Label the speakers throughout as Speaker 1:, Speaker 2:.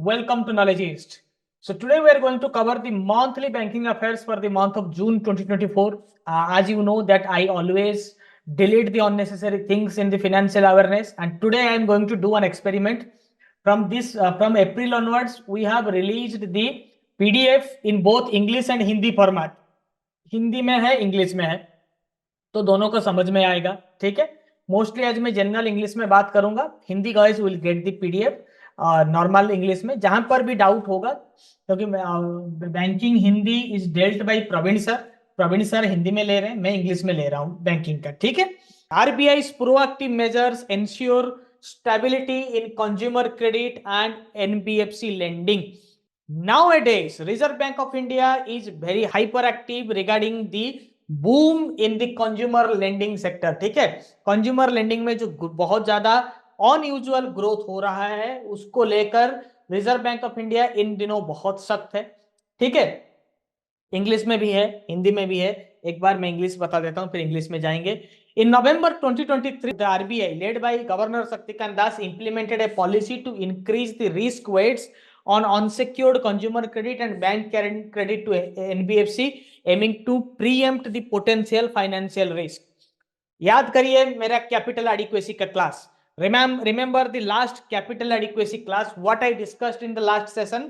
Speaker 1: Welcome to Knowledge East. So today we are going to cover the monthly banking affairs for the month of June 2024. As you know that I always delete the unnecessary things in the financial awareness, and today I am going to do an experiment. From April onwards, we have released the PDF in both English and Hindi format. Hindi में है, English में है, तो दोनों को समझ में आएगा. ठीक है. मोस्टली आज मैं जनरल इंग्लिश में बात करूंगा. Hindi guys will get the PDF normal English में. जहां पर भी डाउट होगा, क्योंकि banking Hindi is dealt by Praveen sir. Praveen sir Hindi में ले रहे हैं, मैं इंग्लिश में ले रहा हूं बैंकिंग का. ठीक है. RBI proactive measures ensure stability in consumer credit and NBFC lending. Nowadays, Reserve Bank of India is very hyperactive regarding the boom in the consumer lending sector. ठीक है. कंज्यूमर लेंडिंग में जो बहुत ज्यादा अनयूजुअल ग्रोथ हो रहा है, उसको लेकर reserve bank of India in दिनों बहुत सख्त है. ठीक है. इंग्लिश में भी है, हिंदी में भी है. एक बार मैं इंग्लिश बता देता हूं, फिर इंग्लिश में जाएंगे. In November 2023, the RBI, led by Governor Shaktikant Das, implemented a policy to increase the risk weights on unsecured consumer credit and bank credit to NBFC, aiming to preempt the potential financial risk. याद करिए मेरा capital adequacy का class. Remember the last capital adequacy class, what I discussed in the last session.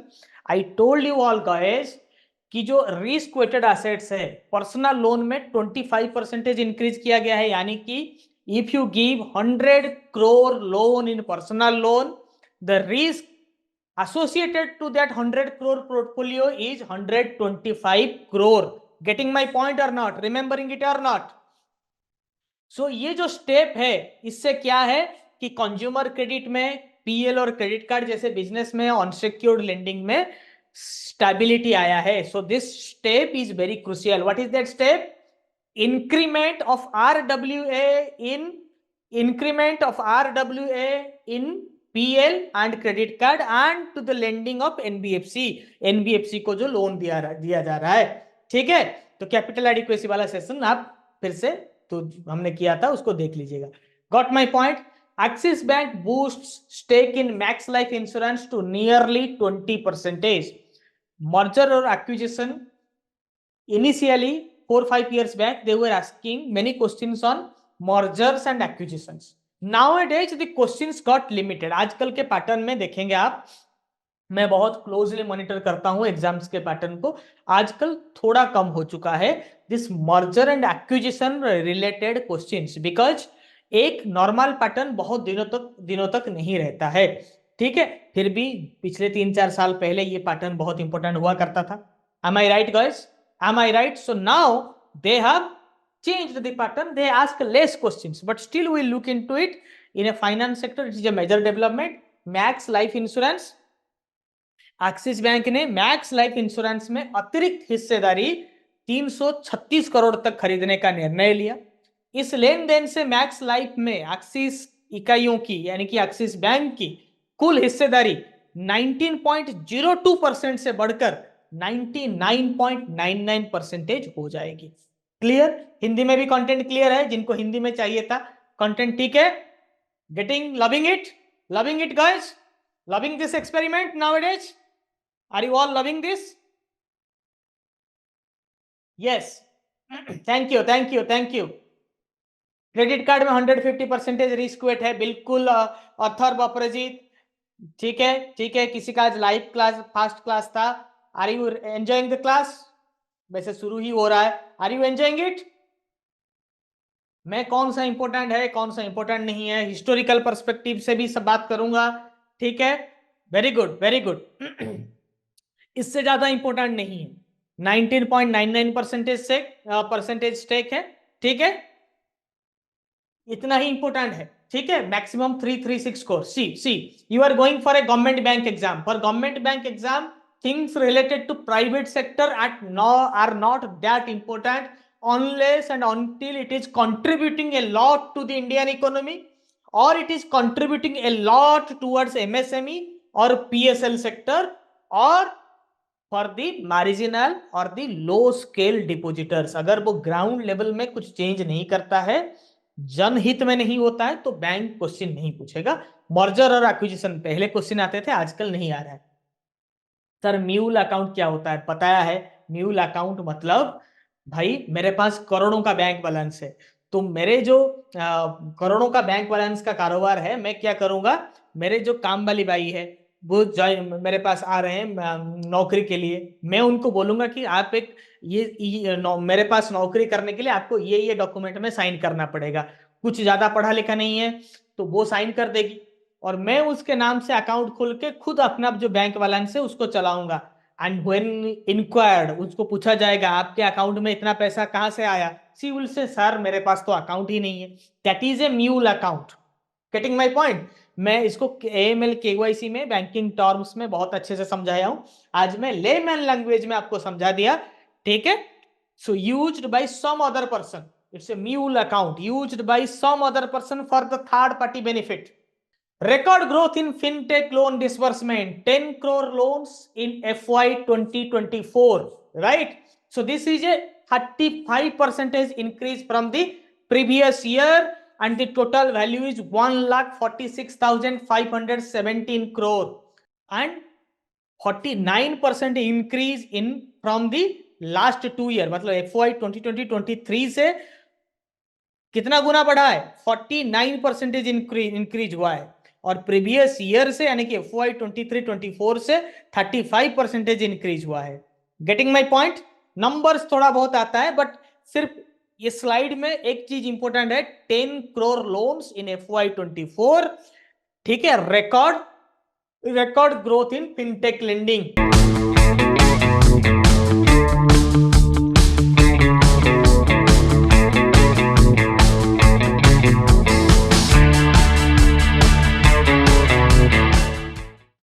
Speaker 1: I told you all guys कि जो risk weighted assets है, personal loan में 25% increase किया गया है. यानी कि if you give 100 crore loan in personal loan, the risk associated to that 100 crore portfolio is 125 crore. Getting my point or not? Remembering it or not? So ये जो step है, इससे क्या है कि कंज्यूमर क्रेडिट में, पीएल और credit card जैसे बिजनेस में, अनसिक्योर्ड लेंडिंग में स्टेबिलिटी आया है. So this step is very crucial. What is that step? Increment of RWA in PL and credit card and to the lending of NBFC को जो loan दिया जा रहा है. ठीक है. तो कैपिटल एडिक्वेसी वाला सेशन आप फिर से तो हमने किया था, उसको देख लीजिएगा. Got my point? Axis Bank boosts stake in Max Life Insurance to nearly 20%. Merger or acquisition. Initially, 4-5 years back, they were asking many questions on mergers and acquisitions. Nowadays, the questions got limited. आजकल के pattern में देखेंगे आप, मैं बहुत closely monitor करता हूं exams के पैटर्न को. आजकल थोड़ा कम हो चुका है this merger and acquisition related questions, because एक नॉर्मल पैटर्न बहुत दिनों तक नहीं रहता है. ठीक है. फिर भी पिछले 3-4 साल पहले ये पैटर्न बहुत इंपॉर्टेंट हुआ करता था. Am I right guys? Am I right? So now they have changed the pattern. They ask less questions, but still we look into it. In a finance sector, it is a major development. Max Life Insurance, axis bank ने max life insurance में अतिरिक्त हिस्सेदारी 336 करोड़ तक खरीदने का निर्णय लिया. इस लेन देन से मैक्स लाइफ में एक्सिस इकाइयों की, यानी कि एक्सिस बैंक की कुल हिस्सेदारी 19.02% से बढ़कर 99.99% हो जाएगी. क्लियर? हिंदी में भी कंटेंट क्लियर है जिनको हिंदी में चाहिए था कंटेंट. ठीक है. Loving it guys, loving this experiment nowadays. Are you all loving this? Yes. Thank you. Credit card में 150% रिस्क वेट है. बिल्कुल अथर्व अपराजित. ठीक है. किसी का आज लाइव क्लास, फास्ट क्लास था. Are you enjoying the class? वैसे शुरू ही हो रहा है. Are you enjoying it? मैं कौन सा इंपॉर्टेंट है, कौन सा इंपॉर्टेंट नहीं है, हिस्टोरिकल पर्सपेक्टिव से भी सब बात करूंगा. ठीक है. Very good. इससे ज्यादा इंपॉर्टेंट नहीं है. 19.99% स्टेक है. ठीक है. इतना ही इंपॉर्टेंट है. ठीक है. Maximum 336 crore. See you are going for a government bank exam. For government bank exam, things related to private sector are not that important unless and until it is contributing a lot to the Indian economy, or it is contributing a lot towards MSME or PSL sector, or for the marginal or the low scale depositors. अगर वो ground level में कुछ change नहीं करता है, जनहित में नहीं होता है, तो बैंक क्वेश्चन नहीं पूछेगा. मर्जर और एक्विजिशन पहले क्वेश्चन आते थे, आजकल नहीं आ रहा है. सर म्यूल अकाउंट क्या होता है बताया है? म्यूल अकाउंट मतलब भाई मेरे पास करोड़ों का बैंक बैलेंस है, तो मेरे जो करोड़ों का बैंक बैलेंस का कारोबार है, मैं क्या करूंगा, मेरे जो काम वाली बाई है वो मेरे पास आ रहे हैं नौकरी के लिए, मैं उनको बोलूंगा कि आप एक मेरे पास नौकरी करने के लिए आपको ये डॉक्यूमेंट में साइन करना पड़ेगा। कुछ ज्यादा पढ़ा लिखा नहीं है तो वो साइन कर देगी, और मैं उसके नाम से अकाउंट खोल के खुद अपना जो बैंक बैलेंस है उसको चलाऊंगा। एंड व्हेन इंक्वायर्ड, उसको पूछा जाएगा आपके अकाउंट में इतना पैसा कहाँ से आया, सी विल से सर मेरे पास तो अकाउंट ही नहीं है। That is a mule account. Getting my point? मैं इसको एएमएल केवाईसी में बैंकिंग टर्म्स में बहुत अच्छे से समझाया हूं, आज मैं लेमैन लैंग्वेज में आपको समझा दिया, ठीक है? So used by some other person, it's a mule account used by some other person for the third party benefit. Record growth in fintech loan disbursement, 10 crore loans in FY 2024, right? So this is a 35% increase from the previous year, and the total value is 1,46,517 crore, and 49% increase in from the last 2 year, मतलब FY 2020-23 से कितना गुना बढ़ा है? 49% increase हुआ है, और previous year से यानी कि FY 23-24 से 35% इंक्रीज हुआ है। Getting my point? नंबर्स थोड़ा बहुत आता है, बट सिर्फ ये स्लाइड में एक चीज इंपॉर्टेंट है, 10 करोड़ लोन्स इन FY 24, ठीक है? Record growth in fintech lending.